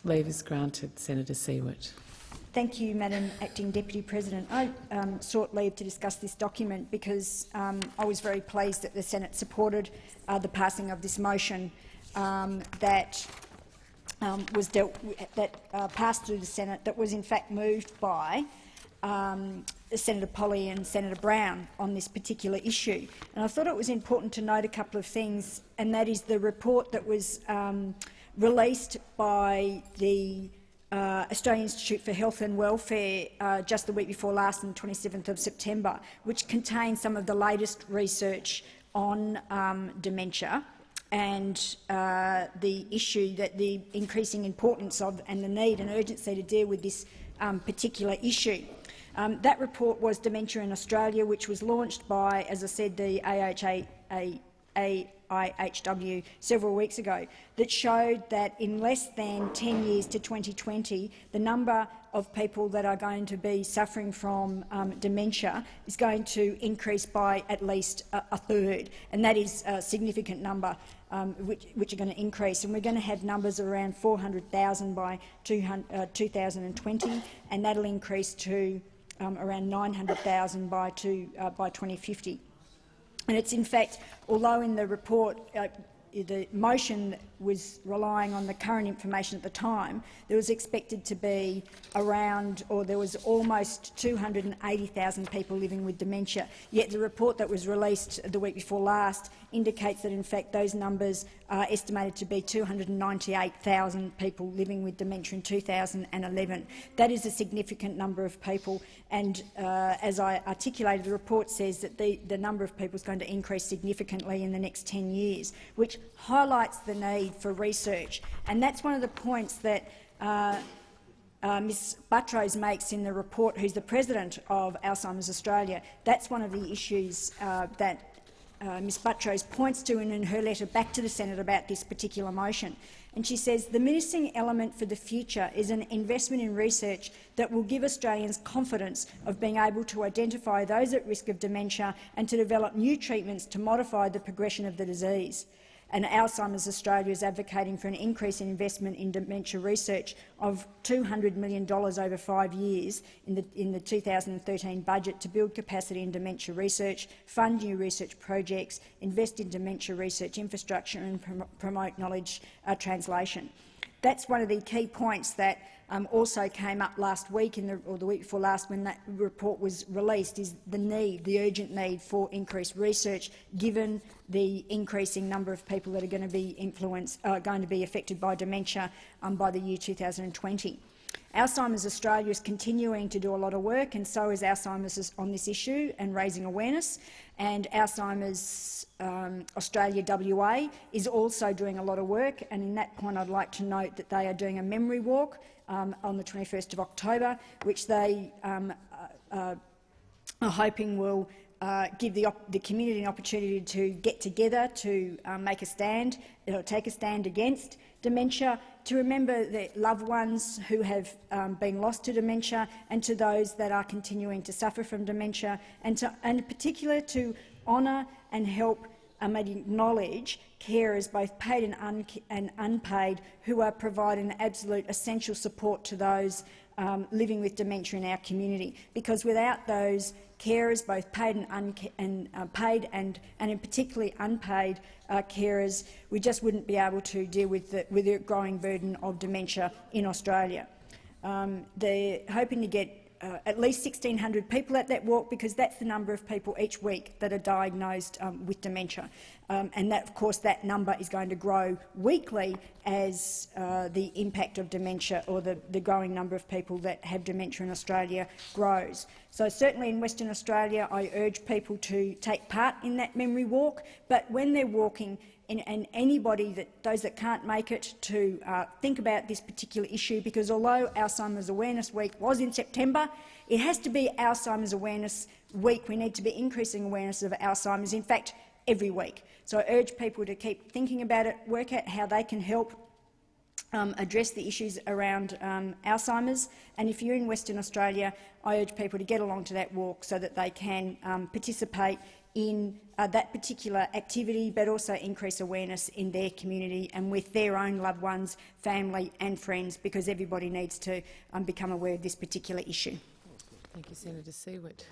Leave is granted. Senator Siewert. Thank you, Madam Acting Deputy President. I sought leave to discuss this document because I was very pleased that the Senate supported the passing of this motion that passed through the Senate, that was in fact moved by Senator Polley and Senator Brown on this particular issue. And I thought it was important to note a couple of things, and that is the report that was released by the Australian Institute for Health and Welfare just the week before last, on the 27th of September, which contains some of the latest research on dementia and the issue, that the increasing importance of and the need and urgency to deal with this particular issue. That report was Dementia in Australia, which was launched by, as I said, the AIHW several weeks ago, that showed that in less than 10 years to 2020, the number of people that are going to be suffering from dementia is going to increase by at least a third, and that is a significant number which are going to increase. And we're going to have numbers around 400,000 by 2020, and that will increase to around 900,000 by 2050. And it's in fact, although in the report the motion was relying on the current information at the time, there was expected to be around, or there was almost 280,000 people living with dementia. Yet the report that was released the week before last indicates that in fact those numbers are estimated to be 298,000 people living with dementia in 2011. That is a significant number of people, and as I articulated, the report says that the number of people is going to increase significantly in the next 10 years, which highlights the need for research. And that's one of the points that Ms Buttrose makes in the report, who's the president of Alzheimer's Australia. That's one of the issues that Ms Buttrose points to in her letter back to the Senate about this particular motion. And she says, the missing element for the future is an investment in research that will give Australians confidence of being able to identify those at risk of dementia and to develop new treatments to modify the progression of the disease. And Alzheimer's Australia is advocating for an increase in investment in dementia research of $200 million over 5 years in the 2013 budget to build capacity in dementia research, fund new research projects, invest in dementia research infrastructure and promote knowledge translation. That's one of the key points that also came up last week, or the week before last, when that report was released, is the urgent need for increased research, given the increasing number of people that are going to be affected by dementia by the year 2020. Alzheimer's Australia is continuing to do a lot of work, and so is Alzheimer's on this issue and raising awareness. And Alzheimer's Australia WA is also doing a lot of work, and in that point I'd like to note that they are doing a memory walk on the 21st of October, which they are hoping will give the community an opportunity to get together to make a stand, take a stand against dementia, to remember their loved ones who have been lost to dementia, and to those that are continuing to suffer from dementia, and in particular to honour and help acknowledge carers, both paid and unpaid, who are providing absolute essential support to those living with dementia in our community. Because without those carers, both paid and paid and in particularly unpaid carers, we just wouldn't be able to deal with the growing burden of dementia in Australia. They're hoping to get at least 1,600 people at that walk, because that's the number of people each week that are diagnosed with dementia. And that, of course, that number is going to grow weekly as the impact of dementia, or the growing number of people that have dementia in Australia, grows. So certainly in Western Australia, I urge people to take part in that memory walk, but when they're walking, and anybody, those that can't make it, to think about this particular issue, because although Alzheimer's Awareness Week was in September, it has to be Alzheimer's Awareness Week. We need to be increasing awareness of Alzheimer's, in fact, every week. So I urge people to keep thinking about it, work out how they can help address the issues around Alzheimer's. And if you're in Western Australia, I urge people to get along to that walk so that they can participate in that particular activity, but also increase awareness in their community and with their own loved ones, family and friends, because everybody needs to become aware of this particular issue. Thank you, Senator Siewert.